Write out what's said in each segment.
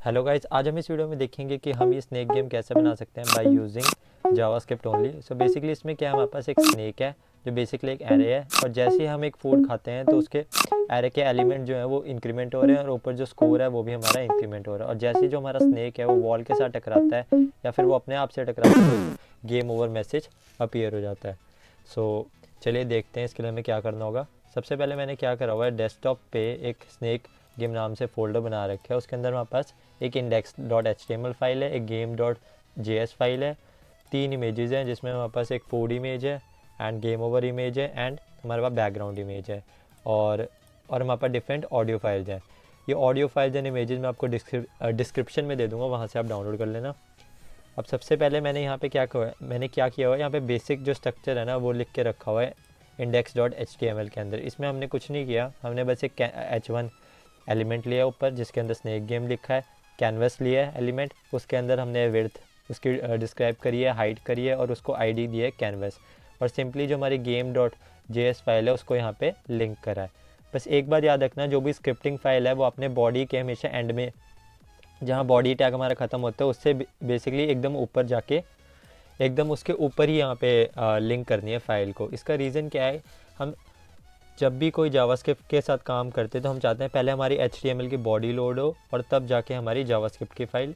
Hello guys, आज हम इस वीडियो में देखेंगे कि हम ये स्नैक गेम कैसे बना सकते हैं by using JavaScript only. So basically इसमें क्या है, हमारे पास एक स्नैक है जो बेसिकली एक एरे है, और जैसे ही हम एक फूड खाते हैं तो उसके एरे के एलिमेंट जो है वो इंक्रीमेंट हो रहे हैं और ऊपर जो स्कोर है वो भी हमारा इंक्रीमेंट हो रहा है। और जैसे ही जो हमारा स्नैक है वो वॉल के साथ टकराता है या फिर वो अपने आप से टकराता है तो गेम ओवर मैसेज अपीयर हो जाता है। सो चलिए देखते हैं इसके लिए हमें क्या करना होगा। सबसे पहले मैंने क्या करा हुआ है, डेस्कटॉप पे एक स्नैक गेम नाम से फ़ोल्डर बना रखा है। उसके अंदर हमारे पास एक index.html फाइल है, एक game.js फाइल है, 3 इमेजेस हैं जिसमें हमारे पास एक फूड इमेज है एंड गेम ओवर इमेज है एंड हमारे पास बैकग्राउंड इमेज है, और हमारे पास डिफरेंट ऑडियो फाइल्स हैं। ये ऑडियो फाइल्स एंड इमेजेस मैं आपको डिस्क्रिप्शन में दे दूँगा, वहाँ से आप डाउनलोड कर लेना। अब सबसे पहले मैंने यहाँ पे क्या किया हुआ है, यहाँ पे बेसिक जो स्ट्रक्चर है ना वो लिख के रखा हुआ है index.html के अंदर। इसमें हमने कुछ नहीं किया, हमने बस एक h1 एलिमेंट लिया ऊपर जिसके अंदर स्नैक गेम लिखा है, कैनवस लिया है एलिमेंट, उसके अंदर हमने विड्थ उसकी डिस्क्राइब करी है, हाइट करी है और उसको आईडी दी है कैनवस, और सिंपली जो हमारी game.js फाइल है उसको यहाँ पे लिंक करा है। बस एक बात याद रखना, जो भी स्क्रिप्टिंग फाइल है वो अपने बॉडी के हमेशा एंड में, जहाँ बॉडी टैग हमारा ख़त्म होता है उससे बेसिकली एकदम ऊपर जाके एकदम उसके ऊपर ही यहाँ पे लिंक करनी है फ़ाइल को। इसका रीज़न क्या है, हम जब भी कोई जावास्क्रिप्ट के साथ काम करते तो हम चाहते हैं पहले हमारी HTML की बॉडी लोड हो और तब जाके हमारी जावास्क्रिप्ट की फ़ाइल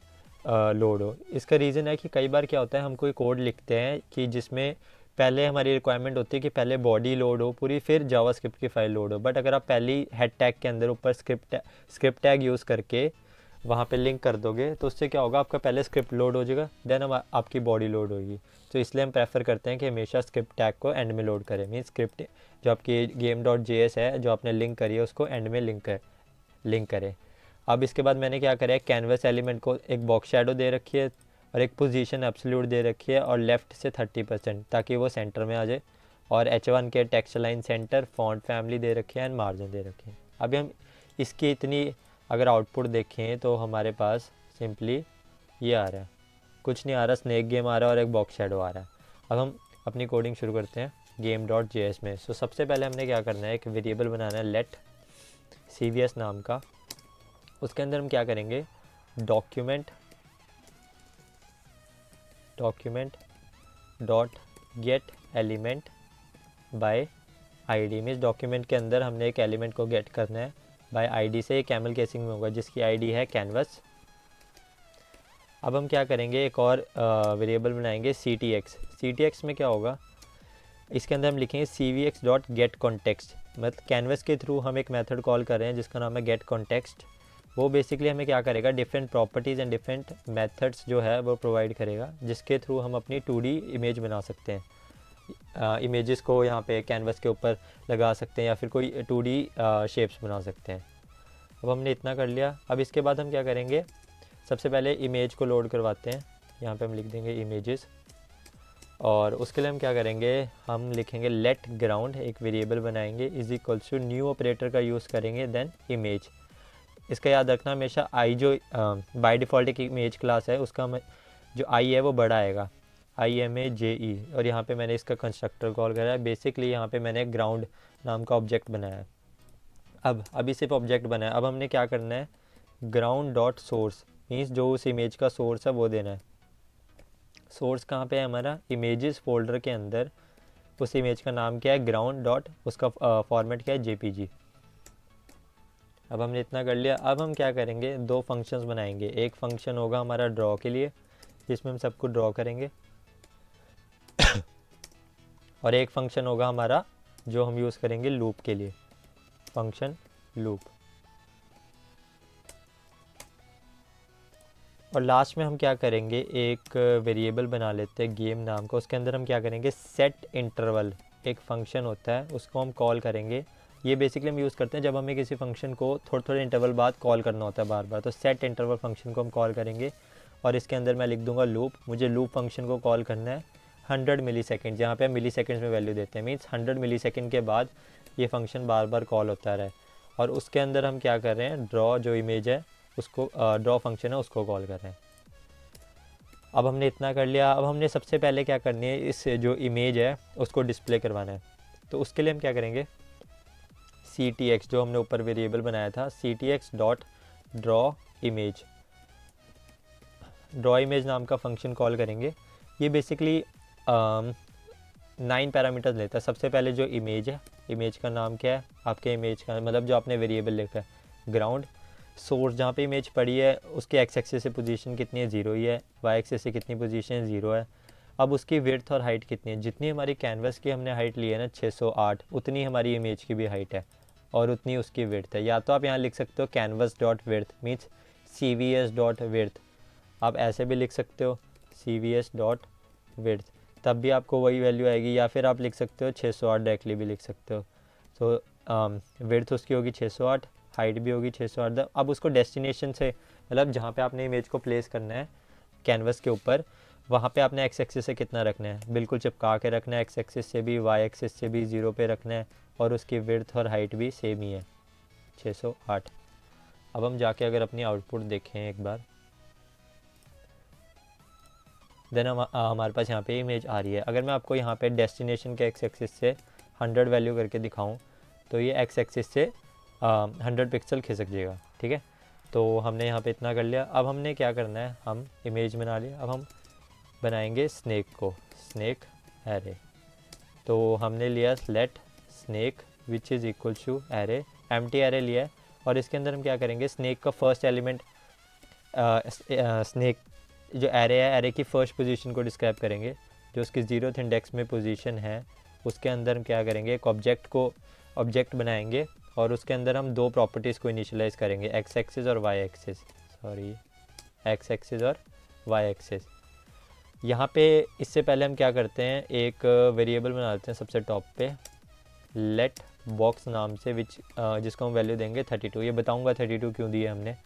लोड हो। इसका रीज़न है कि कई बार क्या होता है, हम कोई कोड लिखते हैं कि जिसमें पहले हमारी रिक्वायरमेंट होती है कि पहले बॉडी लोड हो पूरी, फिर जावास्क्रिप्ट की फ़ाइल लोड हो। बट अगर आप पहली हेड टैग के अंदर ऊपर स्क्रिप्ट टैग यूज़ करके वहाँ पे लिंक कर दोगे तो उससे क्या होगा, आपका पहले स्क्रिप्ट लोड हो जाएगा, देन हम आपकी बॉडी लोड होगी। तो इसलिए हम प्रेफर करते हैं कि हमेशा स्क्रिप्ट टैग को एंड में लोड करें। मीन स्क्रिप्ट जो आपकी game.js है जो आपने लिंक करी है उसको एंड में लिंक करें। अब इसके बाद मैंने क्या करा है, कैनवस एलिमेंट को एक बॉक्स शैडो दे रखी है और एक पोजीशन एब्सोल्यूट दे रखी है और लेफ़्ट से 30% ताकि वो सेंटर में आ जाए, और h1 के text line center, font family दे रखी है एंड मार्जिन दे रखे हैं। अभी हम इसकी इतनी अगर आउटपुट देखें तो हमारे पास सिंपली ये आ रहा है, कुछ नहीं आ रहा, स्नैक गेम आ रहा है और एक बॉक्स शैडो आ रहा है। अब हम अपनी कोडिंग शुरू करते हैं game.js में। सो सबसे पहले हमने क्या करना है, एक वेरिएबल बनाना है लेट cvs नाम का। उसके अंदर हम क्या करेंगे, document dot gate element by ID. Means document के अंदर हमने एक एलिमेंट को गेट करना है बाय आईडी से, कैमल केसिंग में होगा जिसकी आईडी है कैनवस। अब हम क्या करेंगे, एक और वेरिएबल बनाएंगे ctx में क्या होगा, इसके अंदर हम लिखेंगे cvx.getContext। मतलब कैनवस के थ्रू हम एक मेथड कॉल कर रहे हैं जिसका नाम है getContext। वो बेसिकली हमें क्या करेगा, different properties and different methods जो है वो प्रोवाइड करेगा जिसके थ्रू हम अपनी 2D इमेज बना सकते हैं। इमेजेस को यहाँ पे कैनवस के ऊपर लगा सकते हैं या फिर कोई 2D शेप्स बना सकते हैं। अब हमने इतना कर लिया। अब इसके बाद हम क्या करेंगे, सबसे पहले इमेज को लोड करवाते हैं। यहाँ पे हम लिख देंगे इमेजेस, और उसके लिए हम क्या करेंगे, हम लिखेंगे लेट ग्राउंड, एक वेरिएबल बनाएंगे is equals to new operator का यूज़ करेंगे देन इमेज। इसका याद रखना हमेशा आई जो बाय डिफ़ॉल्ट एक इमेज क्लास है उसका जो आई है वो बड़ा आएगा, IMAJE, और यहाँ पे मैंने इसका कंस्ट्रक्टर कॉल करा है। बेसिकली यहाँ पे मैंने ग्राउंड नाम का ऑब्जेक्ट बनाया है। अब अभी सिर्फ ऑब्जेक्ट बना है। अब हमने क्या करना है, ground.source मीन्स जो उस इमेज का सोर्स है वो देना है। सोर्स कहाँ पे है हमारा, इमेजेस फोल्डर के अंदर। उस इमेज का नाम क्या है, ग्राउंड डॉट, उसका फॉर्मेट क्या है, JPG। अब हमने इतना कर लिया। अब हम क्या करेंगे, 2 फंक्शंस बनाएंगे। एक फंक्शन होगा हमारा ड्रॉ के लिए जिसमें हम सबको ड्रॉ करेंगे और एक फंक्शन होगा हमारा जो हम यूज़ करेंगे लूप के लिए, फंक्शन लूप। और लास्ट में हम क्या करेंगे, एक वेरिएबल बना लेते हैं गेम नाम का। उसके अंदर हम क्या करेंगे, सेट इंटरवल, एक फंक्शन होता है उसको हम कॉल करेंगे। ये बेसिकली हम यूज़ करते हैं जब हमें किसी फंक्शन को थोड़े थोड़े इंटरवल बाद कॉल करना होता है बार बार, तो सेट इंटरवल फंक्शन को हम कॉल करेंगे। और इसके अंदर मैं लिख दूंगा लूप। मुझे लूप फंक्शन को कॉल करना है 100 मिली सेकेंड, जहाँ पर हम मिली सेकेंड्स में वैल्यू देते हैं। मीन्स 100 मिली सेकेंड के बाद ये फंक्शन बार बार कॉल होता रहे। और उसके अंदर हम क्या कर रहे हैं, ड्रॉ जो इमेज है उसको, ड्रॉ फंक्शन है उसको कॉल कर रहे हैं। अब हमने इतना कर लिया। अब हमने सबसे पहले क्या करनी है, इस जो इमेज है उसको डिस्प्ले करवाना है। तो उसके लिए हम क्या करेंगे, ctx जो हमने ऊपर वेरिएबल बनाया था, ctx.drawImage। ड्रॉ इमेज नाम का फंक्शन कॉल करेंगे। ये बेसिकली 9 पैरामीटर्स लेता है। सबसे पहले जो इमेज है, इमेज का नाम क्या है, आपके इमेज का मतलब जो आपने वेरिएबल लिखा है, ग्राउंड, सोर्स जहाँ पे इमेज पड़ी है उसके एक्स एक्सिस से पोजीशन कितनी है, 0 ही है, वाई एक्सिस से कितनी पोजीशन 0 है। अब उसकी विड्थ और हाइट कितनी है, जितनी हमारी कैनवस की हमने हाइट ली है ना 608, उतनी हमारी इमेज की भी हाइट है और उतनी उसकी विड्थ है। या तो आप यहाँ लिख सकते हो canvas dot width means CVS dot width, आप ऐसे भी लिख सकते हो CVS डॉट विड्थ, तब भी आपको वही वैल्यू आएगी। या फिर आप लिख सकते हो 608 डायरेक्टली भी लिख सकते हो। तो विड्थ उसकी होगी 608, हाइट भी होगी 608। अब उसको डेस्टिनेशन से मतलब जहाँ पे आपने इमेज को प्लेस करना है कैनवस के ऊपर, वहाँ पे आपने एक्स एक्सिस से कितना रखना है, बिल्कुल चिपका के रखना है, एक्स एक्सिस से भी वाई एक्सिस से भी 0 पे रखना है, और उसकी विड्थ और हाइट भी सेम ही है 608। अब हम जाके अगर अपनी आउटपुट देखें एक बार, देन हमारे पास यहाँ पे इमेज आ रही है। अगर मैं आपको यहाँ पे डेस्टिनेशन के एक्स एक्सिस से 100 वैल्यू करके दिखाऊं तो ये एक्स एक्सिस से 100 पिक्सल खिसक जाएगा, ठीक है। तो हमने यहाँ पे इतना कर लिया। अब हमने क्या करना है, हम इमेज बना लिया, अब हम बनाएंगे स्नैक को, स्नैक एरे। तो हमने लिया let snake which is equal to array, empty array लिया है, और इसके अंदर हम क्या करेंगे, स्नैक का फर्स्ट एलिमेंट, स्नैक जो एरे है, एरे की फर्स्ट पोजीशन को डिस्क्राइब करेंगे, जो उसकी 0th इंडेक्स में पोजीशन है उसके अंदर हम क्या करेंगे, एक ऑब्जेक्ट बनाएंगे, और उसके अंदर हम दो प्रॉपर्टीज़ को इनिशियलाइज़ करेंगे, एक्स एक्सिस और वाई एक्सिस, एक्स एक्सिस और वाई एक्सिस। यहाँ पे इससे पहले हम क्या करते हैं, एक वेरिएबल बना लेते हैं सबसे टॉप पे, लेट बॉक्स नाम से, जिसको हम वैल्यू देंगे 32। ये बताऊँगा 32 क्यों दिए हमने।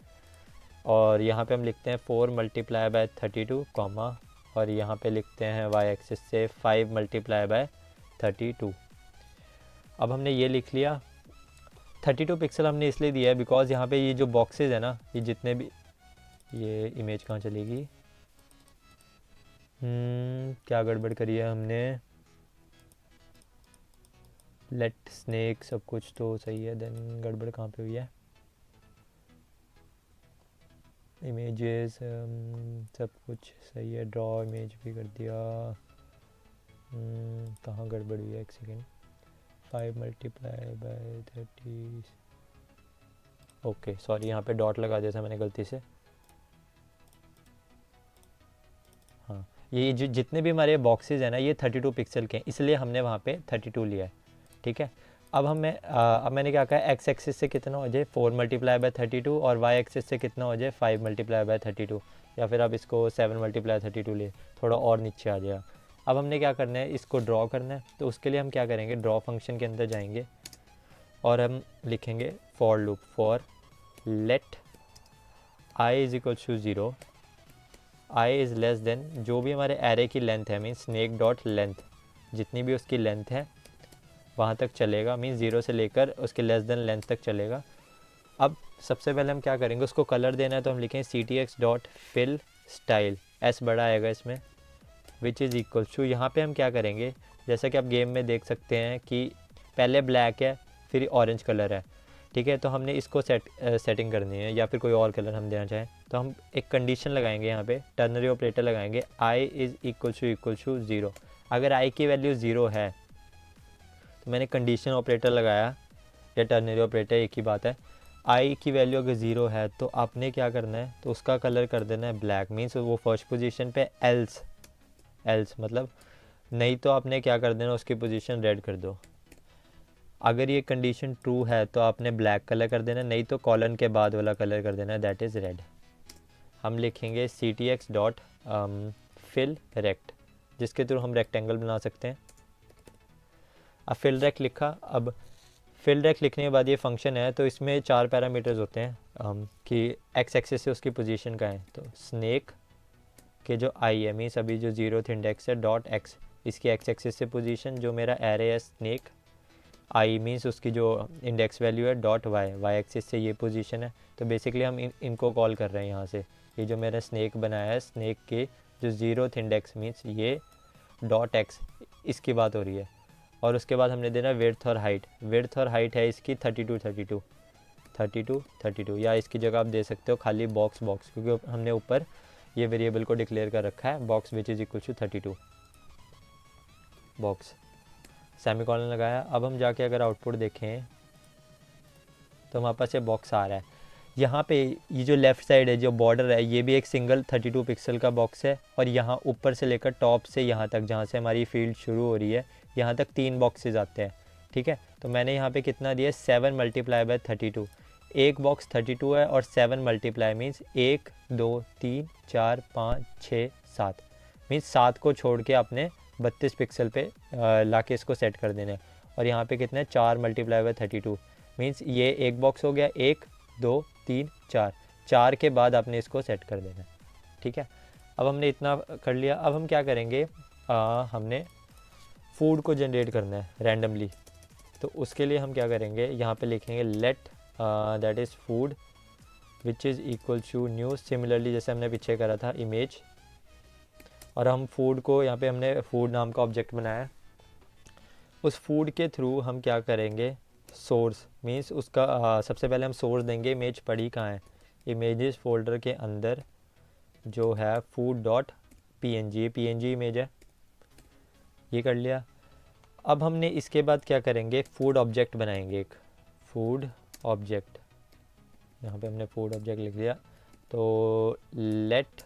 और यहाँ पे हम लिखते हैं 4 मल्टीप्लाई बाय 32 कॉमा, और यहाँ पे लिखते हैं वाई एक्सिस से 5 मल्टीप्लाई बाय 32। अब हमने ये लिख लिया। 32 पिक्सल हमने इसलिए दिया है बिकॉज यहाँ पे ये जो बॉक्सेस है ना, ये जितने भी, ये इमेज कहाँ चलेगी, क्या गड़बड़ करी है हमने, लेट स्नैक सब कुछ तो सही है, देन गड़बड़ कहाँ पे हुई है, इमेजेस सब कुछ सही है, ड्रॉ इमेज भी कर दिया, कहाँ गड़बड़ हुई है, एक second, 5 multiply by 30, okay sorry, यहाँ पे डॉट लगा दिया था मैंने गलती से। हाँ, ये जितने भी हमारे बॉक्सेस हैं ना, ये 32 पिक्सल के हैं, इसलिए हमने वहाँ पे 32 लिया है, ठीक है। अब अब मैंने क्या कहा, एक्स एक्सिस से कितना हो जाए 4 मल्टीप्लाई बाय 32, और वाई एक्सिस से कितना हो जाए 5 मल्टीप्लाई बाय 32, या फिर आप इसको 7 मल्टीप्लाई 32 ले, थोड़ा और नीचे आ जाएगा। अब हमने क्या करना है, इसको ड्रॉ करना है, तो उसके लिए हम क्या करेंगे, ड्रॉ फंक्शन के अंदर जाएंगे और हम लिखेंगे for loop, for let i is equal to 0, i is less than, जो भी हमारे एरे की लेंथ है, मीन स्नैक डॉट लेंथ, जितनी भी उसकी लेंथ है वहाँ तक चलेगा, मीन 0 से लेकर उसके लेस देन लेंथ तक चलेगा। अब सबसे पहले हम क्या करेंगे, उसको कलर देना है, तो हम लिखेंगे CTX dot fill style, S बड़ा आएगा इसमें, विच इज़ इक्वल टू, यहाँ पे हम क्या करेंगे, जैसा कि आप गेम में देख सकते हैं कि पहले ब्लैक है फिर ऑरेंज कलर है, ठीक है। तो हमने इसको सेटिंग करनी है, या फिर कोई और कलर हम देना चाहें, तो हम एक कंडीशन लगाएंगे, यहाँ पे टर्नरी ऑपरेटर लगाएंगे, आई इज़ इक्वल टू 0। अगर आई की वैल्यू 0 है तो मैंने कंडीशन ऑपरेटर लगाया या टर्नरी ऑपरेटर, एक ही बात है। आई की वैल्यू अगर 0 है तो आपने क्या करना है, तो उसका कलर कर देना है ब्लैक, मीन्स वो फर्स्ट पोजीशन पे, एल्स मतलब नहीं तो आपने क्या कर देना, उसकी पोजीशन रेड कर दो। अगर ये कंडीशन ट्रू है तो आपने ब्लैक कलर कर देना, नहीं तो कॉलन के बाद वाला कलर कर देना, दैट इज़ रेड। हम लिखेंगे CTX डॉट फिल रेक्ट, जिसके थ्रू हम रेक्टेंगल बना सकते हैं। अब फिल रेक्ट लिखा, अब फिल रेक्ट लिखने के बाद ये फंक्शन है, तो इसमें 4 पैरामीटर्स होते हैं कि एक्स एक्सिस से उसकी पोजीशन का है, तो स्नैक के जो आई है, मीन्स अभी जो 0th इंडेक्स है, डॉट एक्स, इसकी एक्स एक्सिस से पोजीशन, जो मेरा एरे है स्नैक आई मीन्स उसकी जो इंडेक्स वैल्यू है, डॉट वाई एक्सिस से ये पोजीशन है। तो बेसिकली हम इनको कॉल कर रहे हैं यहाँ से, ये जो मेरा स्नैक बनाया है, स्नैक के जो 0th इंडेक्स मीन्स ये डॉट एक्स, इसकी बात हो रही है। और उसके बाद हमने देना विड्थ और हाइट, विड्थ और हाइट है इसकी 32, या इसकी जगह आप दे सकते हो खाली बॉक्स, क्योंकि हमने ऊपर ये वेरिएबल को डिक्लेयर कर रखा है box which is equal to 32 box, semicolon लगाया। अब हम जाके अगर आउटपुट देखें तो हमारे पास ये बॉक्स आ रहा है। यहाँ पे ये जो लेफ़्ट साइड है, जो बॉर्डर है, ये भी एक सिंगल 32 पिक्सल का बॉक्स है, और यहाँ ऊपर से लेकर टॉप से यहाँ तक जहाँ से हमारी फील्ड शुरू हो रही है यहाँ तक 3 बॉक्सेस आते हैं। ठीक है, तो मैंने यहाँ पे कितना दिया, 7 मल्टीप्लाई बाय 32। एक बॉक्स 32 है और 7 मल्टीप्लाई मीन्स 1 2 3 4 5 6 7 मीन्स 7 को छोड़ के आपने 32 पिक्सल पे ला के इसको सेट कर देना है। और यहाँ पे कितना है, 4 मल्टीप्लाई बाय 32 मीन्स ये एक बॉक्स हो गया, 1 2 3 4, 4 के बाद आपने इसको सेट कर देना है। ठीक है, अब हमने इतना कर लिया। अब हम क्या करेंगे, हमने फूड को जनरेट करना है रैंडमली। तो उसके लिए हम क्या करेंगे, यहाँ पे लिखेंगे let that is food which is equal to new, similarly जैसे हमने पीछे करा था इमेज, और हम फूड को यहाँ पे हमने फूड नाम का ऑब्जेक्ट बनाया। उस फूड के थ्रू हम क्या करेंगे, सोर्स मीन्स उसका सबसे पहले हम सोर्स देंगे, इमेज पड़ी कहाँ है, इमेजेस फोल्डर के अंदर जो है food dot png, png image है, ये कर लिया। अब हमने इसके बाद क्या करेंगे, फूड ऑब्जेक्ट बनाएंगे, एक फूड ऑब्जेक्ट, यहाँ पे हमने फूड ऑब्जेक्ट लिख लिया। तो लेट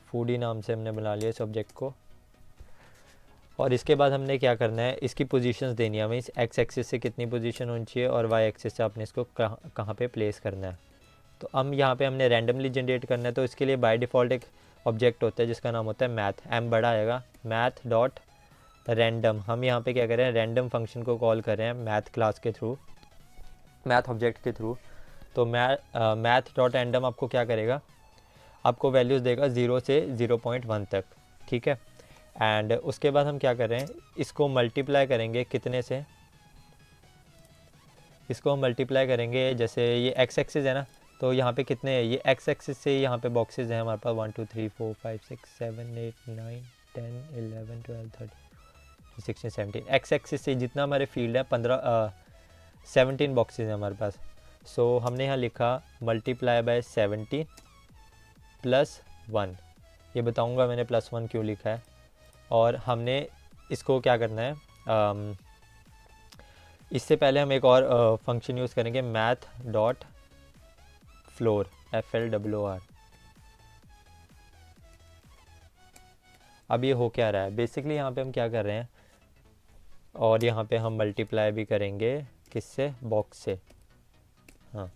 फूडी नाम से हमने बना लिया इस ऑब्जेक्ट को। और इसके बाद हमने क्या करना है, इसकी पोजीशंस देनी है, हमें इस एक्स एक्सिस से कितनी पोजीशन होनी चाहिए और वाई एक्सिस से आपने इसको कहाँ पे प्लेस करना है। तो हम यहाँ पे हमने रैंडमली जनरेट करना है, तो इसके लिए बाय डिफ़ॉल्ट एक ऑब्जेक्ट होता है जिसका नाम होता है मैथ, एम बड़ा आएगा, मैथ डॉट रैंडम। हम यहाँ पे क्या करें, रैंडम फंक्शन को कॉल कर रहे हैं मैथ क्लास के थ्रू, मैथ ऑब्जेक्ट के थ्रू। तो मैथ डॉट रैंडम आपको क्या करेगा, आपको वैल्यूज़ देगा 0 से 0.1 तक। ठीक है, एंड उसके बाद हम क्या कर रहे हैं, इसको मल्टीप्लाई करेंगे कितने से, इसको हम मल्टीप्लाई करेंगे, जैसे ये एक्स एक्सिस है ना, तो यहाँ पे कितने हैं, ये एक्स एक्सिस से यहाँ पे बॉक्सेस हैं हमारे पास 1 2 3 4 5 6 7 8 9 10 11 12 13 16 17, एक्स एक्सिस से जितना हमारे फील्ड है 17 बॉक्सेस हैं हमारे पास। सो हमने यहाँ लिखा मल्टीप्लाई बाय 17 प्लस 1, ये बताऊँगा मैंने +1 क्यों लिखा है। और हमने इसको क्या करना है, इससे पहले हम एक और फंक्शन यूज़ करेंगे, मैथ डॉट फ्लोर, FLOR। अब ये हो क्या रहा है, बेसिकली यहाँ पे हम क्या कर रहे हैं, और यहाँ पे हम मल्टीप्लाई भी करेंगे किससे, बॉक्स से। हाँ,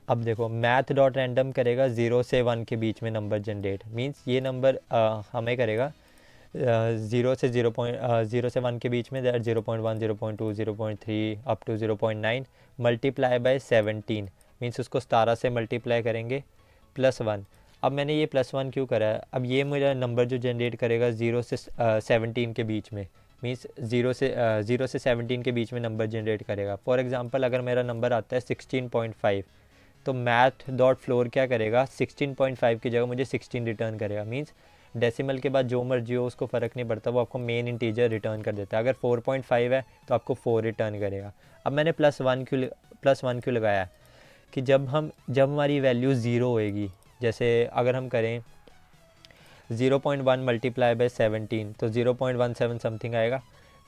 अब देखो मैथ डॉट रैंडम करेगा 0 से 1 के बीच में नंबर जनरेट, मीन्स ये नंबर हमें करेगा 0 से 1 के बीच में, 0.1 0.2 0.3 up to 0.9 multiply by 17 means उसको 17 से मल्टीप्लाई करेंगे +1। अब मैंने ये +1 क्यों करा है, अब ये मेरा नंबर जो जनरेट करेगा 0 से 17 के बीच में, मीन्स 0 से 17 के बीच में नंबर जनरेट करेगा। फॉर एग्जांपल अगर मेरा नंबर आता है 16.5, तो मैथ डॉट फ्लोर क्या करेगा, 16.5 की जगह मुझे 16 रिटर्न करेगा। मीन्स डेसिमल के बाद जो मर्जी हो उसको फ़र्क नहीं पड़ता, वो आपको मेन इंटीजर रिटर्न कर देता है। अगर 4.5 है तो आपको 4 रिटर्न करेगा। अब मैंने +1 क्यों लगाया, कि जब हमारी वैल्यू 0 होएगी, जैसे अगर हम करें 0.1 मल्टीप्लाई बाय 17 तो 0.17 समथिंग आएगा।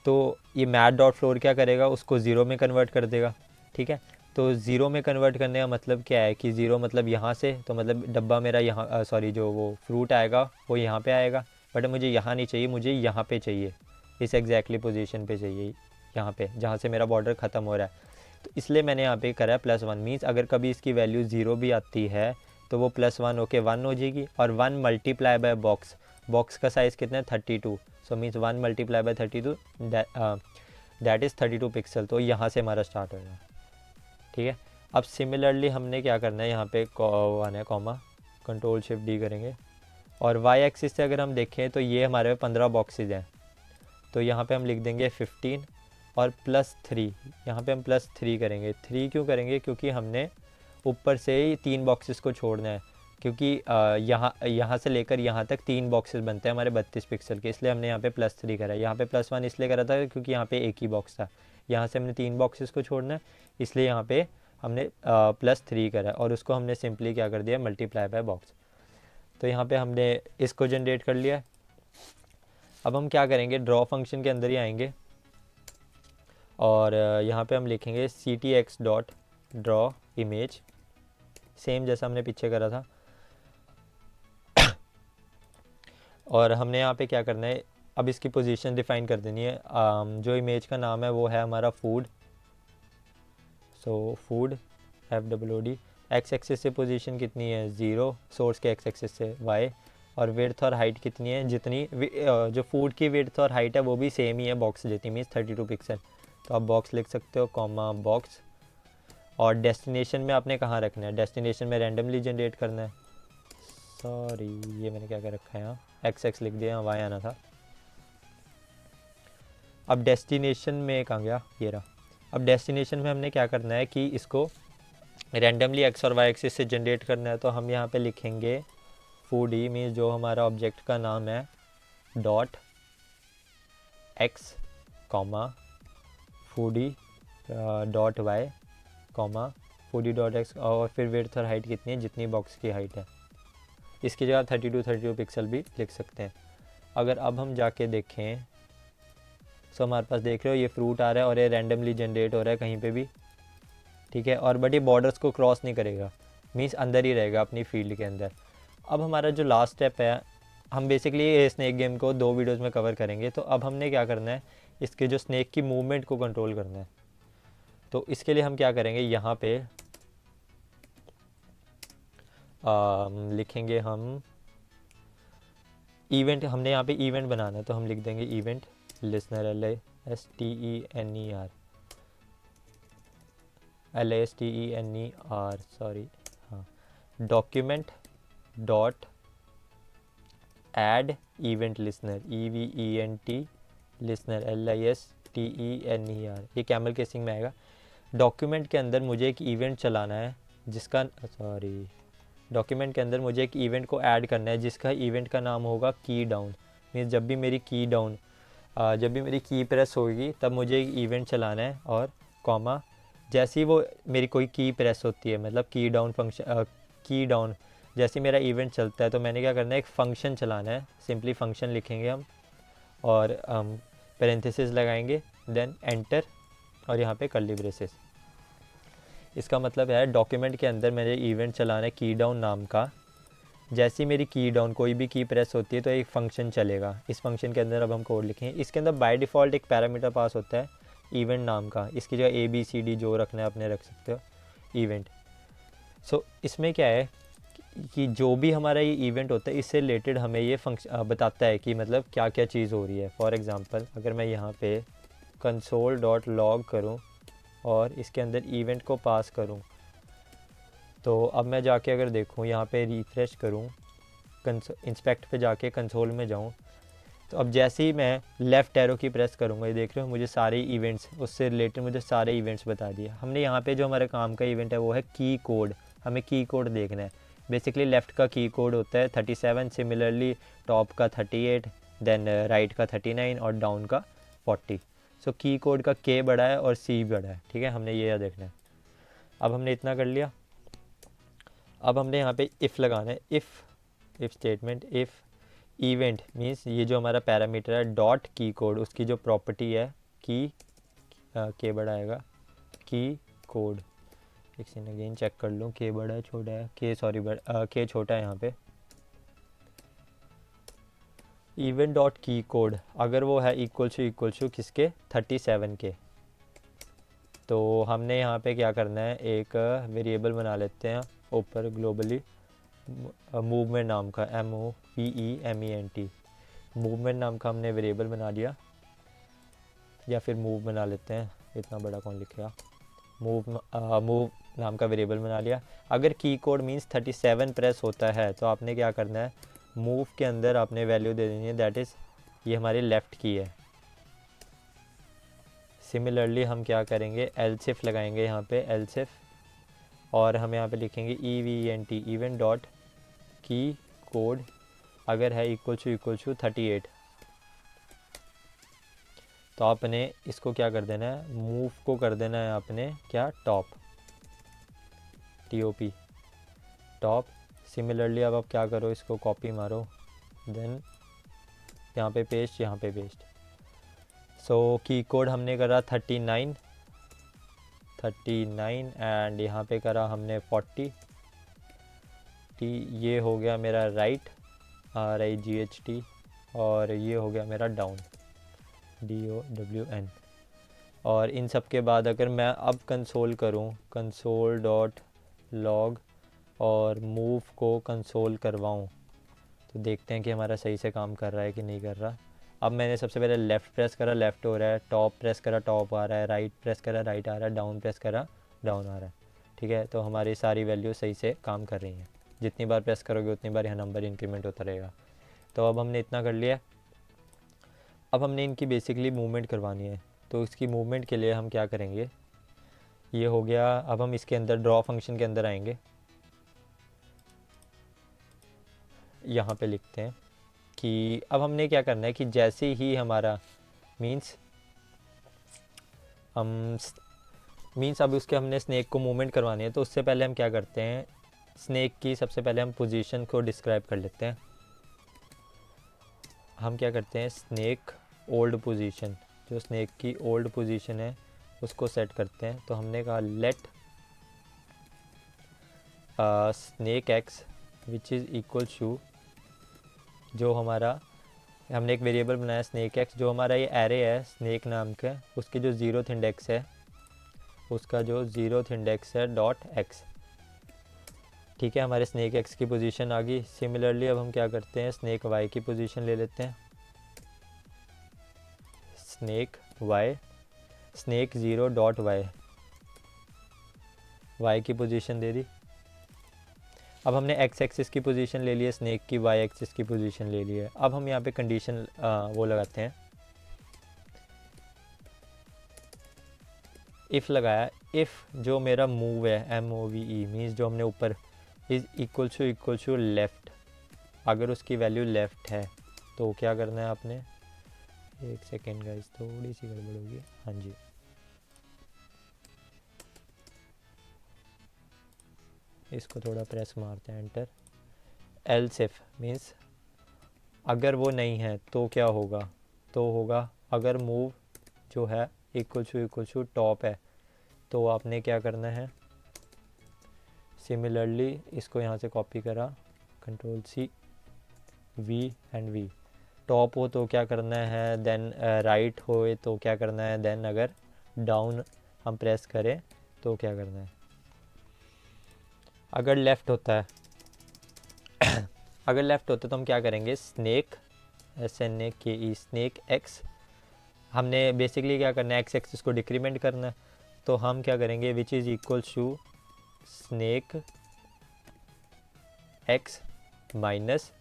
तो ये मैथ डॉट फ्लोर क्या करेगा, उसको 0 में कन्वर्ट कर देगा। ठीक है, तो 0 में कन्वर्ट करने का मतलब क्या है, कि 0 मतलब यहाँ से, तो मतलब डब्बा मेरा यहाँ जो वो फ्रूट आएगा वो यहाँ पे आएगा, बट मुझे यहाँ नहीं चाहिए, मुझे यहाँ पे चाहिए, इस एग्जैक्टली पोजीशन पे चाहिए, यहाँ पे जहाँ से मेरा बॉर्डर ख़त्म हो रहा है। तो इसलिए मैंने यहाँ पे करा +1, मीन्स अगर कभी इसकी वैल्यू 0 भी आती है तो वो +1 होके 1 हो जाएगी। और 1 मल्टीप्लाई बाय बॉक्स का साइज़ कितना है, 32, so means 1 multiply by 32 that is 32 pixel. तो यहाँ से हमारा स्टार्ट होगा। ठीक है, अब सिमिलरली हमने क्या करना है, यहाँ पे आना है कॉमा, Ctrl+Shift+D करेंगे, और वाई एक्सिस से अगर हम देखें तो ये हमारे 15 बॉक्सेज हैं, तो यहाँ पे हम लिख देंगे 15 और +3, यहाँ पे हम +3 करेंगे। 3 क्यों करेंगे, क्योंकि हमने ऊपर से ही 3 बॉक्सेस को छोड़ना है, क्योंकि यहाँ से लेकर यहाँ तक 3 बॉक्सेस बनते हैं हमारे 32 पिक्सल के, इसलिए हमने यहाँ पे +3 करा है। यहाँ पे +1 इसलिए करा था क्योंकि यहाँ पे एक ही बॉक्स था, यहाँ से हमने 3 बॉक्सेस को छोड़ना है, इसलिए यहाँ पे हमने +3 करा, और उसको हमने सिंपली क्या कर दिया, मल्टीप्लाई बाय बॉक्स। तो यहाँ पे हमने इसको जनरेट कर लिया है। अब हम क्या करेंगे, ड्रॉ फंक्शन के अंदर ही आएंगे और यहाँ पे हम लिखेंगे ctx dot draw image, same जैसा हमने पीछे करा था। और हमने यहाँ पे क्या करना है, अब इसकी पोजीशन डिफ़ाइन कर देनी है। जो इमेज का नाम है वो है हमारा food, so food FOOD। X axis से पोजीशन कितनी है 0, सोर्स के एक्स एक्सिस से y, और विड्थ और हाइट कितनी है, जितनी जो फूड की विड्थ और हाइट है वो भी सेम ही है बॉक्स जितनी, मीन्स 32 पिक्सल। तो आप बॉक्स लिख सकते हो, कॉमा बॉक्स। और डेस्टिनेशन में आपने कहाँ रखना है, डेस्टिनेशन में रैंडमली जनरेट करना है। सॉरी ये मैंने क्या कर रखा है यहाँ, एक्स लिख दिया, यहाँ y आना था। अब डेस्टिनेशन में कहाँ गया, ये रहा। अब डेस्टिनेशन में हमने क्या करना है कि इसको रैंडमली एक्स और वाई एक्सिस से जनरेट करना है। तो हम यहाँ पे लिखेंगे फूडी मीन्स जो हमारा ऑब्जेक्ट का नाम है dot x comma foodie dot y comma foodie dot x, और फिर विड्थ और हाइट कितनी है, जितनी बॉक्स की हाइट है। इसकी जगह 32 पिक्सल भी लिख सकते हैं। अगर अब हम जाके देखें, सो हमारे पास देख रहे हो ये फ्रूट आ रहा है और ये रैंडमली जनरेट हो रहा है कहीं पे भी, ठीक है। और बट ये बॉर्डर्स को क्रॉस नहीं करेगा, मीन्स अंदर ही रहेगा अपनी फील्ड के अंदर। अब हमारा जो लास्ट स्टेप है, हम बेसिकली ये स्नैक गेम को 2 वीडियोस में कवर करेंगे। तो अब हमने क्या करना है, इसके जो स्नैक की मूवमेंट को कंट्रोल करना है। तो इसके लिए हम क्या करेंगे, यहाँ पे लिखेंगे हम इवेंट, हमने यहाँ पे इवेंट बनाना है तो हम लिख देंगे इवेंट लिसनर LISTENER सॉरी, हाँ, document dot add event listener EVENT listener LISTENER, ये कैमल केसिंग में आएगा। डॉक्यूमेंट के अंदर मुझे एक इवेंट चलाना है जिसका, सॉरी, डॉक्यूमेंट के अंदर मुझे एक इवेंट को ऐड करना है जिसका इवेंट का नाम होगा की डाउन। मीन्स जब भी मेरी की डाउन, जब भी मेरी की प्रेस होगी तब मुझे एक इवेंट चलाना है, और कॉमा जैसे ही वो मेरी कोई की प्रेस होती है, मतलब की डाउन फंक्शन, की डाउन जैसे मेरा इवेंट चलता है तो मैंने क्या करना है, एक फ़ंक्शन चलाना है। सिंपली फ़ंक्शन लिखेंगे हम और पैरेंथेसिस लगाएंगे, देन एंटर, और यहाँ पे कर्ली ब्रेसेस। इसका मतलब है डॉक्यूमेंट के अंदर मेरे इवेंट चलाना है की डाउन नाम का। जैसी मेरी की डाउन, कोई भी की प्रेस होती है तो एक फ़ंक्शन चलेगा। इस फंक्शन के अंदर अब हम कोड लिखेंगे। इसके अंदर बाय डिफ़ॉल्ट एक पैरामीटर पास होता है इवेंट नाम का, इसकी जगह ABCD जो रखना है अपने रख सकते हो, इवेंट। सो इसमें क्या है कि जो भी हमारा ये इवेंट होता है इससे रिलेटेड हमें ये फंक्शन बताता है कि मतलब क्या क्या चीज़ हो रही है। फॉर एग्ज़ाम्पल अगर मैं यहाँ पे console.log करूँ और इसके अंदर इवेंट को पास करूँ, तो अब मैं जाके अगर देखूँ यहाँ पे रिफ़्रेश करूँ, इंस्पेक्ट पे जाके कंसोल में जाऊँ, तो अब जैसे ही मैं लेफ़्ट एरो की प्रेस करूँगा, ये देख रहे हो मुझे सारे इवेंट्स, उससे रिलेटेड मुझे सारे इवेंट्स बता दिए। हमने यहाँ पे जो हमारे काम का इवेंट है वो है की कोड, हमें की कोड देखना है। बेसिकली लेफ़्ट का की कोड होता है 37, सिमिलरली टॉप का 38, देन राइट का 39 और डाउन का 40। सो की कोड का K बड़ा है और C बड़ा है, ठीक है, हमने ये देखना है। अब हमने इतना कर लिया। अब हमने यहाँ पे इफ़ लगाना है, if statement, if event means ये जो हमारा पैरामीटर है डॉट की कोड, उसकी जो प्रॉपर्टी है की, K बड़ा आएगा की कोड। एक सेकंड अगेन चेक कर लूँ, K बड़ा है छोटा है, K सॉरी K छोटा है यहाँ पे। इवेंट डॉट की कोड अगर वो है इक्वल टू किसके, 37 के, तो हमने यहाँ पे क्या करना है, एक वेरिएबल बना लेते हैं ऊपर ग्लोबली, मूवमेंट नाम का, MOVEMENT, मूवमेंट नाम का हमने वेरिएबल बना लिया, या फिर मूव बना लेते हैं, इतना बड़ा कौन लिखेगा, मूव नाम का वेरिएबल बना लिया। अगर की कोड मीन्स 37 प्रेस होता है तो आपने क्या करना है, मूव के अंदर आपने वैल्यू दे देनी है, दैट इज़ ये हमारी लेफ़्ट की है। सिमिलरली हम क्या करेंगे, एल्सिफ लगाएंगे यहाँ पे, एल्सिफ, और हम यहाँ पे लिखेंगे EVENT, इवेंट डॉट की कोड अगर है इक्वल टू 38, तो आपने इसको क्या कर देना है, मूव को कर देना है आपने क्या, टॉप, TOP, टॉप सिमिलरली अब आप क्या करो, इसको कॉपी मारो, देन यहाँ पे पेस्ट, यहाँ पे पेस्ट। सो की कोड हमने करा 39 एंड यहाँ पे करा हमने 40 ये हो गया मेरा राइट, RIGHT, और ये हो गया मेरा डाउन, DOWN। और इन सब के बाद अगर मैं अब कंसोल करूँ, console.log, और मूव को कंसोल करवाऊँ, तो देखते हैं कि हमारा सही से काम कर रहा है कि नहीं कर रहा। अब मैंने सबसे पहले लेफ़्ट प्रेस करा, लेफ़्ट हो रहा है, टॉप प्रेस करा, टॉप आ रहा है, राइट प्रेस करा, राइट आ रहा है, डाउन प्रेस करा, डाउन आ रहा है। ठीक है, तो हमारी सारी वैल्यू सही से काम कर रही हैं। जितनी बार प्रेस करोगे उतनी बार यह नंबर इंक्रीमेंट होता रहेगा। तो अब हमने इतना कर लिया। अब हमने इनकी बेसिकली मूवमेंट करवानी है, तो इसकी मूवमेंट के लिए हम क्या करेंगे, ये हो गया। अब हम इसके अंदर ड्रॉ फंक्शन के अंदर आएंगे, यहाँ पे लिखते हैं कि अब हमने क्या करना है कि जैसे ही हमारा मीन्स अब उसके हमने स्नैक को मूवमेंट करवानी है, तो उससे पहले हम क्या करते हैं, स्नैक की सबसे पहले हम पोजीशन को डिस्क्राइब कर लेते हैं। हम क्या करते हैं, स्नैक ओल्ड पोजीशन, जो स्नैक की ओल्ड पोजीशन है उसको सेट करते हैं। तो हमने कहा let snake x which is equal to, जो हमारा हमने एक वेरिएबल बनाया स्नैक एक्स, जो हमारा ये एरे है स्नैक नाम का, उसकी जो 0th इंडेक्स है, उसका जो 0th इंडेक्स है डॉट एक्स। ठीक है, हमारे स्नैक एक्स की पोजीशन आ गई। सिमिलरली अब हम क्या करते हैं, स्नैक वाई की पोजीशन ले लेते हैं, snake y, snake 0 dot y की पोजीशन दे दी। अब हमने एक्स एक्सिस की पोजीशन ले ली है, स्नैक की वाई एक्सिस की पोजीशन ले ली है। अब हम यहाँ पे कंडीशन वो लगाते हैं, इफ़ लगाया, इफ़ जो मेरा मूव है MOVE मीन्स जो हमने ऊपर इज़ इक्वल टू लेफ़्ट, अगर उसकी वैल्यू लेफ़्ट है तो क्या करना है आपने, एक सेकेंड गाइस, थोड़ी सी गड़बड़ होगी, हाँ जी, इसको थोड़ा प्रेस मारते हैं, एंटर। एल्स इफ मीन्स अगर वो नहीं है तो क्या होगा, तो होगा अगर मूव जो है इक्वल टू टॉप है, तो आपने क्या करना है, सिमिलरली इसको यहाँ से कॉपी करा, Ctrl+C, V and V, top हो तो क्या करना है, देन राइट होए तो क्या करना है, देन अगर डाउन हम प्रेस करें तो क्या करना है, अगर लेफ़्ट होता है अगर लेफ़्ट होता है तो हम क्या करेंगे, स्नैक SNAKE स्नैक एक्स, हमने बेसिकली क्या करना है, एक्स एक्सिस को डिक्रीमेंट करना है, तो हम क्या करेंगे, which is equal to snake x minus,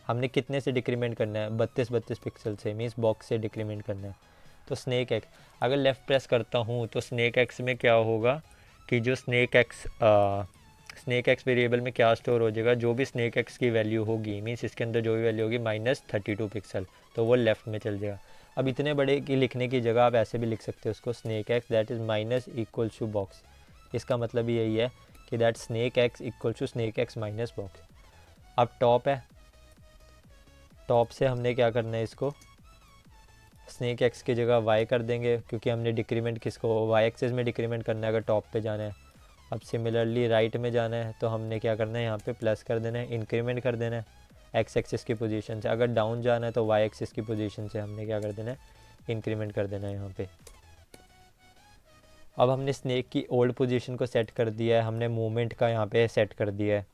हमने कितने से डिक्रीमेंट करना है, 32 पिक्सल से, मीन्स बॉक्स से डिक्रीमेंट करना है। तो स्नैक एक्स अगर लेफ़्ट प्रेस करता हूँ तो स्नैक एक्स में क्या होगा कि जो स्नैक एक्स वेरिएबल में क्या स्टोर हो जाएगा, जो भी स्नैक एक्स की वैल्यू होगी, मीन्स इसके अंदर जो भी वैल्यू होगी -32 पिक्सल, तो वो लेफ़्ट में चल जाएगा। अब इतने बड़े की लिखने की जगह आप ऐसे भी लिख सकते हो उसको, snake x that is minus equal to box, इसका मतलब यही है कि that snake x equal to snake x minus box. अब टॉप है, टॉप से हमने क्या करना है, इसको स्नैक एक्स की जगह वाई कर देंगे, क्योंकि हमने डिक्रीमेंट किसको, वाई एक्सिस में डिक्रीमेंट करना है अगर टॉप पे जाना है। अब सिमिलरली राइट में जाना है तो हमने क्या करना है, यहाँ पे प्लस कर देना है, इंक्रीमेंट कर देना है एक्स एक्सिस की पोजीशन से। अगर डाउन जाना है तो वाई एक्सिस की पोजीशन से हमने क्या कर देना है, इंक्रीमेंट कर देना है यहाँ पे। अब हमने स्नैक की ओल्ड पोजीशन को सेट कर दिया है, हमने मूवमेंट का यहाँ पे सेट कर दिया है।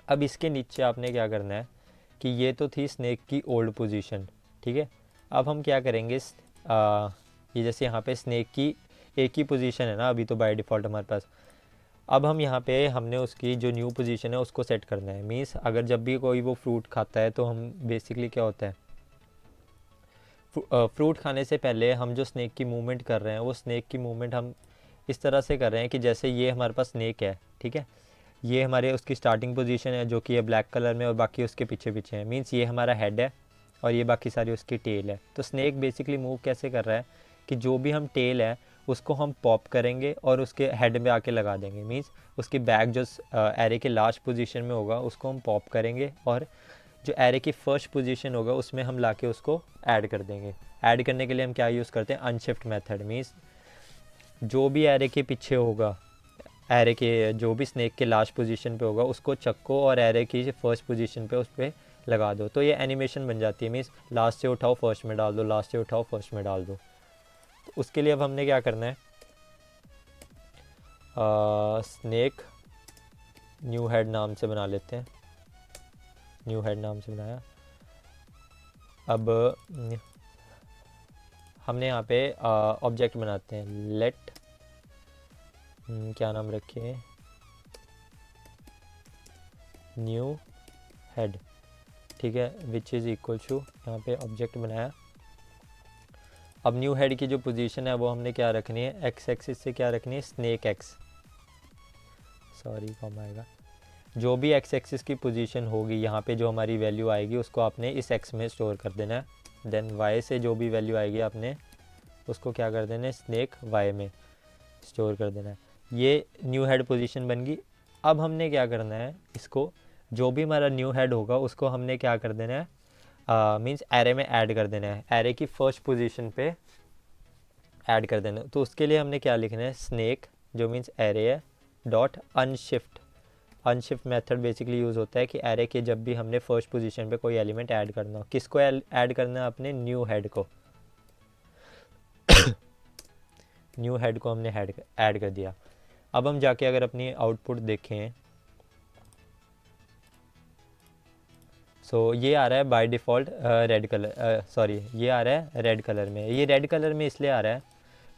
अब इसके नीचे आपने क्या करना है कि ये तो थी स्नैक की ओल्ड पोजीशन, ठीक है। अब हम क्या करेंगे, ये जैसे यहाँ पे स्नैक की एक ही पोजीशन है ना अभी तो बाय डिफ़ॉल्ट हमारे पास, अब हम यहाँ पे हमने उसकी जो न्यू पोजीशन है उसको सेट करना है। मीन्स अगर जब भी कोई वो फ्रूट खाता है तो हम बेसिकली क्या होता है, फ्रूट खाने से पहले हम जो स्नैक की मूवमेंट कर रहे हैं, वो स्नैक की मूवमेंट हम इस तरह से कर रहे हैं कि जैसे ये हमारे पास स्नैक है, ठीक है, ये हमारे उसकी स्टार्टिंग पोजीशन है जो कि है ब्लैक कलर में, और बाकी उसके पीछे पीछे है, मीन्स ये हमारा हेड है और ये बाकी सारी उसकी टेल है। तो स्नैक बेसिकली मूव कैसे कर रहा है कि जो भी हम टेल है उसको हम पॉप करेंगे और उसके हेड में आके लगा देंगे। मीन्स उसकी बैक जो एरे के लास्ट पोजीशन में होगा उसको हम पॉप करेंगे और जो एरे की फर्स्ट पोजीशन होगा उसमें हम लाके उसको ऐड कर देंगे। ऐड करने के लिए हम क्या यूज़ करते हैं, अनशिफ्ट मेथड। मीन्स जो भी एरे के पीछे होगा, एरे के जो भी स्नैक के लास्ट पोजीशन पे होगा उसको चक्को और एरे की फर्स्ट पोजीशन पे उस पर लगा दो, तो ये एनिमेशन बन जाती है। मीन्स लास्ट से उठाओ फर्स्ट में डाल दो, लास्ट से उठाओ फर्स्ट में डाल दो। तो उसके लिए अब हमने क्या करना है, स्नैक न्यू हेड नाम से बना लेते हैं। न्यू हेड नाम से बनाया। अब हमने यहाँ पे ऑब्जेक्ट बनाते हैं, लेट क्या नाम रखें, न्यू हेड, ठीक है, विच इज़ इक्वल टू, यहाँ पे ऑब्जेक्ट बनाया। अब न्यू हेड की जो पोजीशन है वो हमने क्या रखनी है, एक्स एक्सिस से क्या रखनी है, स्नैक एक्स, सॉरी कम आएगा, जो भी एक्स एक्सिस की पोजीशन होगी यहाँ पे जो हमारी वैल्यू आएगी उसको आपने इस एक्स में स्टोर कर देना है। देन वाई से जो भी वैल्यू आएगी आपने उसको क्या कर देना है, स्नैक वाई में स्टोर कर देना है। ये न्यू हेड पोजीशन बन गई। अब हमने क्या करना है, इसको जो भी हमारा न्यू हेड होगा उसको हमने क्या कर देना है, मींस एरे में ऐड कर देना है, एरे की फर्स्ट पोजीशन पे ऐड कर देना है। तो उसके लिए हमने क्या लिखना है, स्नैक जो मींस एरे है dot unshift. Unshift method basically use होता है कि एरे के जब भी हमने फर्स्ट पोजीशन पे कोई एलिमेंट ऐड करना हो, किसको ऐड करना है, अपने न्यू हेड को। न्यू हेड को हमने ऐड कर दिया। अब हम जाके अगर अपनी आउटपुट देखें, सो ये आ रहा है by default red colour, sorry ये आ रहा है रेड कलर में। ये रेड कलर में इसलिए आ रहा है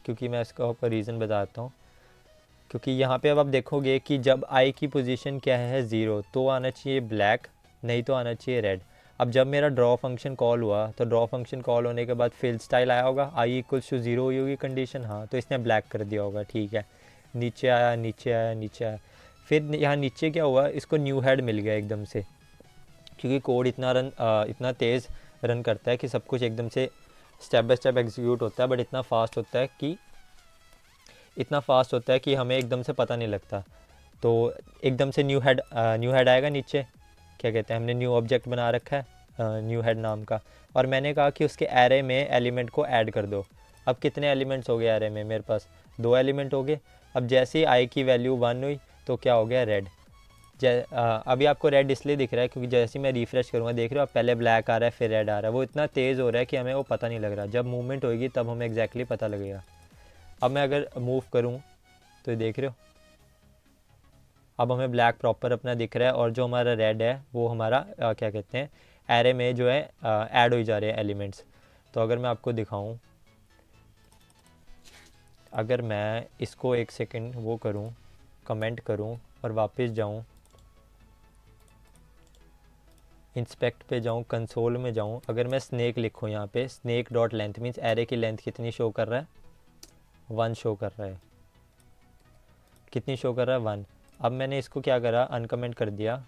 क्योंकि मैं इसका आपको रीज़न बताता हूँ, क्योंकि यहाँ पे अब आप देखोगे कि जब आई की पोजीशन क्या है 0, तो आना चाहिए ब्लैक, नहीं तो आना चाहिए रेड। अब जब मेरा ड्रॉ फंक्शन कॉल हुआ तो ड्रॉ फंक्शन कॉल होने के बाद फिल स्टाइल आया होगा, आई इक्वल्स टू 0 हुई होगी कंडीशन, हाँ, तो इसने ब्लैक कर दिया होगा, ठीक है। नीचे आया, नीचे आया, नीचे आया, फिर यहाँ नीचे क्या हुआ, इसको न्यू हेड मिल गया एकदम से, क्योंकि कोड इतना तेज़ रन करता है कि सब कुछ एकदम से स्टेप बाय स्टेप एग्जीक्यूट होता है, बट इतना फास्ट होता है कि हमें एकदम से पता नहीं लगता। तो एकदम से न्यू हेड आएगा नीचे, क्या कहते हैं, हमने न्यू ऑब्जेक्ट बना रखा है न्यू हेड नाम का, और मैंने कहा कि उसके एरे में एलिमेंट को ऐड कर दो। अब कितने एलिमेंट्स हो गए एरे में, मेरे पास 2 एलिमेंट हो गए। अब जैसे ही आई की वैल्यू 1 हुई तो क्या हो गया, रेड। अभी आपको रेड इसलिए दिख रहा है क्योंकि जैसे ही मैं रिफ़्रेश करूँगा, देख रहे हो आप, पहले ब्लैक आ रहा है फिर रेड आ रहा है। वो इतना तेज़ हो रहा है कि हमें वो पता नहीं लग रहा, जब मूवमेंट होगी तब हमें एग्जैक्टली पता लगेगा। अब मैं अगर मूव करूँ तो देख रहे हो, अब हमें ब्लैक प्रॉपर अपना दिख रहा है, और जो हमारा रेड है वो हमारा क्या कहते हैं, एरे में जो है ऐड हो जा रहे हैं एलिमेंट्स। तो अगर मैं आपको दिखाऊं, अगर मैं इसको एक सेकंड वो करूं, कमेंट करूं और वापस जाऊं, इंस्पेक्ट पे जाऊं, कंसोल में जाऊं, अगर मैं स्नैक लिखूं यहाँ पे, snake dot length means array की लेंथ कितनी शो कर रहा है, 1 शो कर रहा है। कितनी शो कर रहा है, 1। अब मैंने इसको क्या करा, अनकमेंट कर दिया,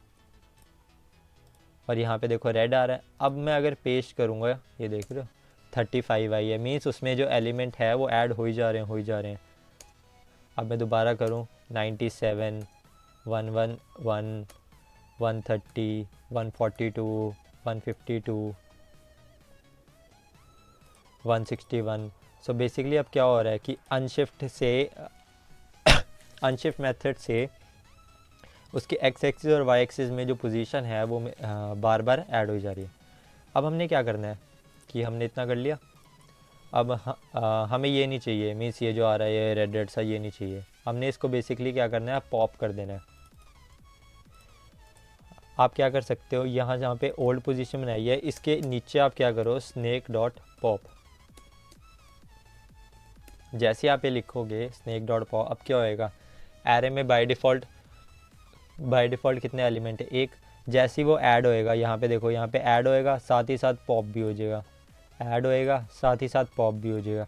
और यहाँ पे देखो रेड आ रहा है। अब मैं अगर पेस्ट करूँगा, ये देख रहे हो 35 आई है, मीन्स उसमें जो एलिमेंट है वो ऐड हो ही जा रहे हैं। अब मैं दोबारा करूँ, 97, 111, 130, 142, 152, 161। सो बेसिकली अब क्या हो रहा है कि अनशिफ्ट मेथड से उसके एक्स एक्सिस और वाई एक्सिस में जो पोजीशन है वो बार बार ऐड हो जा रही है। अब हमने क्या करना है कि हमने इतना कर लिया, अब हमें ये नहीं चाहिए, मीन्स ये जो आ रहा है ये रेड रेड सा, ये नहीं चाहिए। हमने इसको बेसिकली क्या करना है, पॉप कर देना है। आप क्या कर सकते हो, यहाँ जहाँ पे ओल्ड पोजीशन बनाई है इसके नीचे आप क्या करो, स्नैक डॉट पॉप। जैसे आप ये लिखोगे स्नैक डॉट पॉप, अब क्या होएगा, एरे में बाय डिफ़ॉल्ट कितने एलिमेंट है, 1। जैसे ही वो ऐड होएगा, यहाँ पे देखो, यहाँ पे ऐड होएगा साथ ही साथ पॉप भी हो जाएगा, ऐड होएगा साथ ही साथ पॉप भी हो जाएगा,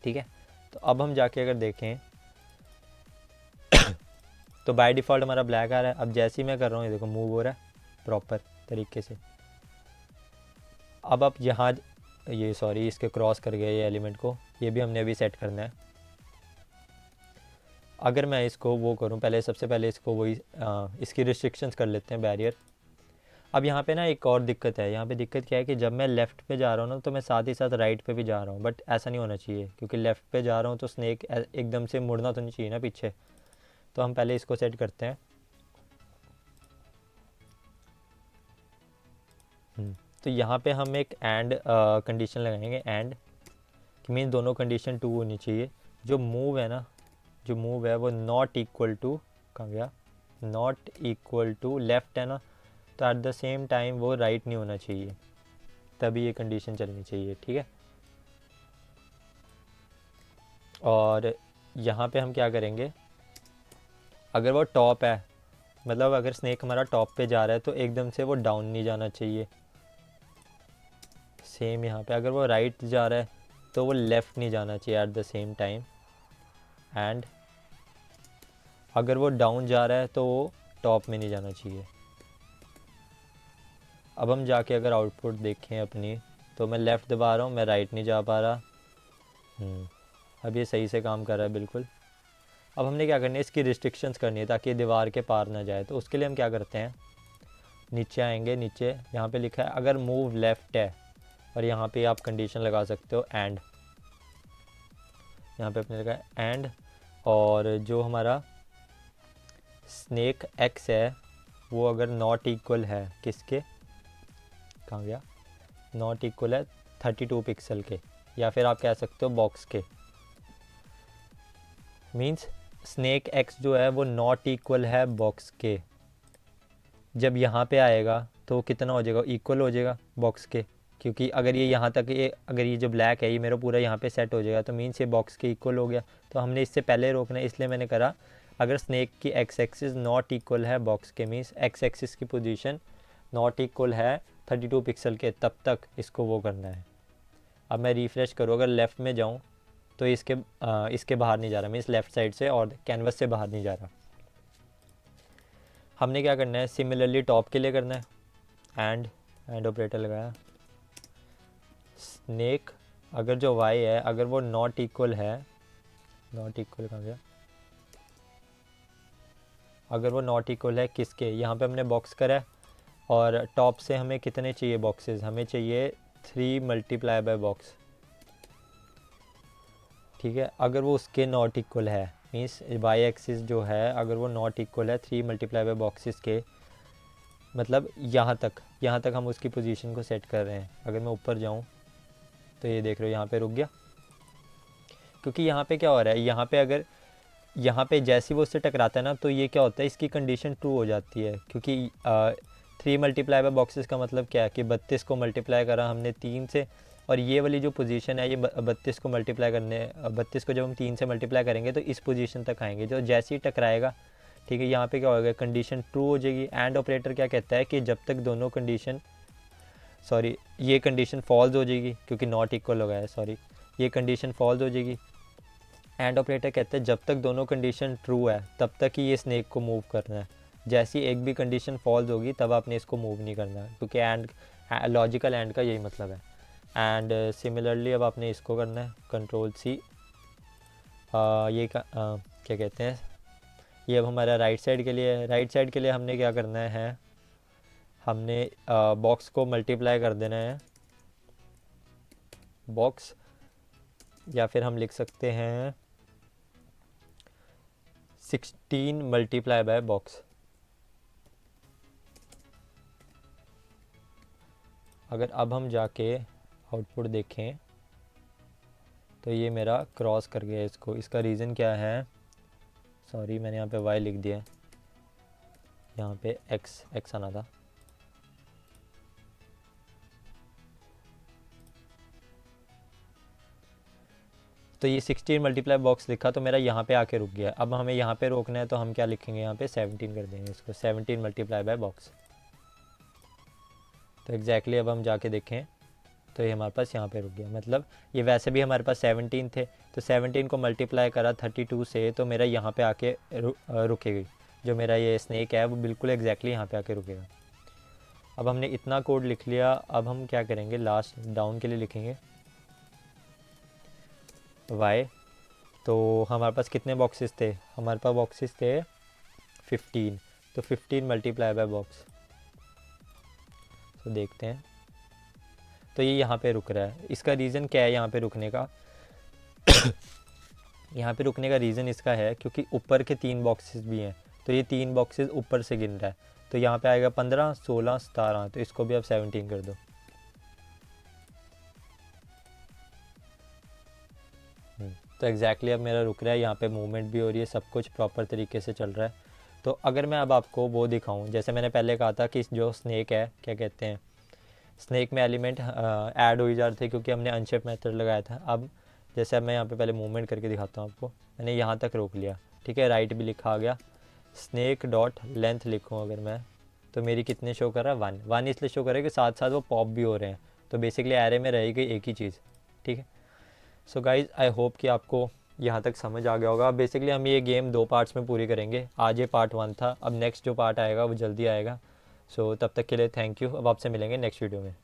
ठीक है। तो अब हम जाके अगर देखें तो बाय डिफ़ॉल्ट हमारा ब्लैक आ रहा है। अब जैसे ही मैं कर रहा हूँ, ये देखो मूव हो रहा है प्रॉपर तरीके से। अब आप यहाँ, ये सॉरी इसके क्रॉस कर गए ये एलिमेंट को, ये भी हमने अभी सेट करना है। अगर मैं इसको वो करूँ, पहले सबसे पहले इसको वही इसकी रिस्ट्रिक्शंस कर लेते हैं, बैरियर। अब यहाँ पे ना एक और दिक्कत है, यहाँ पे दिक्कत क्या है कि जब मैं लेफ़्ट पे जा रहा हूँ ना तो मैं साथ ही साथ राइट पे भी जा रहा हूँ, बट ऐसा नहीं होना चाहिए, क्योंकि लेफ़्ट पे जा रहा हूँ तो स्नेक एकदम से मुड़ना तो नहीं चाहिए ना पीछे। तो हम पहले इसको सेट करते हैं। तो यहाँ पे हम एक एंड कंडीशन लगाएंगे, एंड कि मीन दोनों कंडीशन ट्रू होनी चाहिए। जो मूव है ना, जो मूव है वो नॉट इक्वल टू, कहाँ गया, नॉट इक्वल टू लेफ़्ट है ना, तो एट द सेम टाइम वो राइट नहीं होना चाहिए, तभी ये कंडीशन चलनी चाहिए, ठीक है। और यहाँ पे हम क्या करेंगे, अगर वो टॉप है, मतलब अगर स्नेक हमारा टॉप पे जा रहा है तो एकदम से वो डाउन नहीं जाना चाहिए। सेम यहाँ पे अगर वो राइट जा रहा है तो वो लेफ़्ट नहीं जाना चाहिए at the same time. And अगर वो डाउन जा रहा है तो वो टॉप में नहीं जाना चाहिए। अब हम जाके अगर आउटपुट देखें अपनी, तो मैं लेफ़्ट दबा रहा हूँ, मैं राइट नहीं जा पा रहा। अब ये सही से काम कर रहा है बिल्कुल। अब हमने क्या करना है, इसकी रिस्ट्रिक्शंस करनी है ताकि दीवार के पार ना जाए। तो उसके लिए हम क्या करते हैं, नीचे आएंगे, नीचे यहाँ पे लिखा है अगर मूव लेफ़्ट है, और यहाँ पे आप कंडीशन लगा सकते हो एंड, यहाँ पे अपने लिखा है एंड, और जो हमारा स्नेक एक्स है वो अगर नॉट इक्वल है किसके, कहाँ गया, नॉट इक्वल है 32 पिक्सल के, या फिर आप कह सकते हो बॉक्स के। मींस स्नेक एक्स जो है वो नॉट इक्वल है बॉक्स के। जब यहाँ पे आएगा तो कितना हो जाएगा, इक्वल हो जाएगा बॉक्स के, क्योंकि अगर ये यहाँ तक, ये अगर ये जो ब्लैक है ये मेरा पूरा यहाँ पे सेट हो जाएगा तो मीन्स ये बॉक्स के इक्वल हो गया। तो हमने इससे पहले रोकना है, इसलिए मैंने करा अगर स्नेक की एक्स एक्सिस नॉट इक्वल है बॉक्स के, मीन्स एक्स एक्सिस की पोजीशन नॉट इक्वल है 32 पिक्सल के, तब तक इसको वो करना है। अब मैं रिफ़्रेश करूँ, अगर लेफ़्ट में जाऊँ तो इसके बाहर नहीं जा रहा, मीन्स लेफ़्ट साइड से और कैनवस से बाहर नहीं जा रहा। हमने क्या करना है, सिमिलरली टॉप के लिए करना है, एंड ऑपरेटर लगाया। स्नेक अगर जो वाई है अगर वो नॉट इक्वल है, नॉट इक्वल कहाँ गया, अगर वो नॉट इक्वल है किसके, यहाँ पे हमने बॉक्स करा है, और टॉप से हमें कितने चाहिए बॉक्सेस, हमें चाहिए 3 मल्टीप्लाई बाय बॉक्स, ठीक है। अगर वो उसके नॉट इक्वल है, मीन्स वाई एक्सिस जो है अगर वो नॉट इक्वल है 3 मल्टीप्लाई बाय बॉक्सेस के, मतलब यहाँ तक हम उसकी पोजीशन को सेट कर रहे हैं। अगर मैं ऊपर जाऊँ तो ये देख रहे हो यहाँ पे रुक गया, क्योंकि यहाँ पे क्या हो रहा है, यहाँ पे जैसे वो उससे टकराता है ना तो ये क्या होता है, इसकी कंडीशन ट्रू हो जाती है, क्योंकि 3 मल्टीप्लाई बाय बॉक्सेस का मतलब क्या है कि 32 को मल्टीप्लाई करा हमने 3 से, और ये वाली जो पोजीशन है ये 32 को मल्टीप्लाई करने, 32 को जब हम 3 से मल्टीप्लाई करेंगे तो इस पोजीशन तक आएंगे, जो जैसे ही टकराएगा, ठीक है। यहाँ पे क्या होगा, कंडीशन ट्रू हो जाएगी। एंड ऑपरेटर क्या कहता है कि जब तक दोनों कंडीशन, सॉरी ये कंडीशन फॉल्स हो जाएगी क्योंकि नॉट इक्वल हो गया है, सॉरी ये कंडीशन फॉल्स हो जाएगी। एंड ऑपरेटर कहते हैं जब तक दोनों कंडीशन ट्रू है तब तक ही ये स्नेक को मूव करना है, जैसी एक भी कंडीशन फॉल्स होगी तब आपने इसको मूव नहीं करना है, क्योंकि एंड लॉजिकल एंड का यही मतलब है। एंड सिमिलरली अब आपने इसको करना है, कंट्रोल सी, क्या कहते हैं, ये अब हमारा राइट साइड के लिए है। राइट साइड के लिए हमने क्या करना है, हमने बॉक्स को मल्टीप्लाई कर देना है, बॉक्स, या फिर हम लिख सकते हैं 16 मल्टीप्लाई बाय बॉक्स। अगर अब हम जाके आउटपुट देखें तो ये मेरा क्रॉस कर गया इसको, इसका रीज़न क्या है, सॉरी मैंने यहाँ पे y लिख दिया, यहाँ पे x आना था। तो ये 16 मल्टीप्लाई बॉक्स लिखा तो मेरा यहाँ पे आके रुक गया। अब हमें यहाँ पे रोकना है तो हम क्या लिखेंगे, यहाँ पे 17 कर देंगे इसको, 17 मल्टीप्लाई बाय बॉक्स। तो एग्जैक्टली अब हम जाके देखें तो ये हमारे पास यहाँ पे रुक गया, मतलब ये वैसे भी हमारे पास 17 थे, तो 17 को मल्टीप्लाई करा 32 से तो मेरा यहाँ पे आके रुकेगी, जो मेरा ये स्नेक है वो बिल्कुल एग्जैक्टली यहाँ पे आके रुकेगा। अब हमने इतना कोड लिख लिया, अब हम क्या करेंगे, लास्ट डाउन के लिए लिखेंगे y तो हमारे पास कितने बॉक्सेस थे, हमारे पास बॉक्सेस थे 15, तो 15 मल्टीप्लाई बाय बॉक्स। तो देखते हैं, तो ये यहाँ पे रुक रहा है। इसका रीज़न क्या है यहाँ पे रुकने का? यहाँ पे रुकने का रीज़न इसका है क्योंकि ऊपर के 3 बॉक्सेस भी हैं, तो ये 3 बॉक्सेस ऊपर से गिन रहा है। तो यहाँ पे आएगा 15, 16, 17, तो इसको भी आप 17 कर दो। तो एग्जैक्टली अब मेरा रुक रहा है, यहाँ पे मूवमेंट भी हो रही है, सब कुछ प्रॉपर तरीके से चल रहा है। तो अगर मैं अब आपको वो दिखाऊं, जैसे मैंने पहले कहा था कि जो स्नैक है, क्या कहते हैं, स्नैक में एलिमेंट ऐड हो ही जा रहे थे क्योंकि हमने अनशिफ्ट मेथड लगाया था। अब जैसे अब मैं यहाँ पे पहले मूवमेंट करके दिखाता हूँ आपको, मैंने यहाँ तक रोक लिया, ठीक है, राइट भी लिखा आ गया। स्नैक डॉट लेंथ लिखूँ अगर मैं, तो मेरी कितने शो कर रहा है, 1 इसलिए शो कर रहा है कि साथ साथ वो पॉप भी हो रहे हैं। तो बेसिकली एरे में रहेगी एक ही चीज़, ठीक है। सो गाइज़, आई होप कि आपको यहाँ तक समझ आ गया होगा। बेसिकली हम ये गेम 2 पार्ट्स में पूरी करेंगे। आज ये पार्ट 1 था, अब नेक्स्ट जो पार्ट आएगा वो जल्दी आएगा। सो तब तक के लिए थैंक यू। अब आपसे मिलेंगे नेक्स्ट वीडियो में।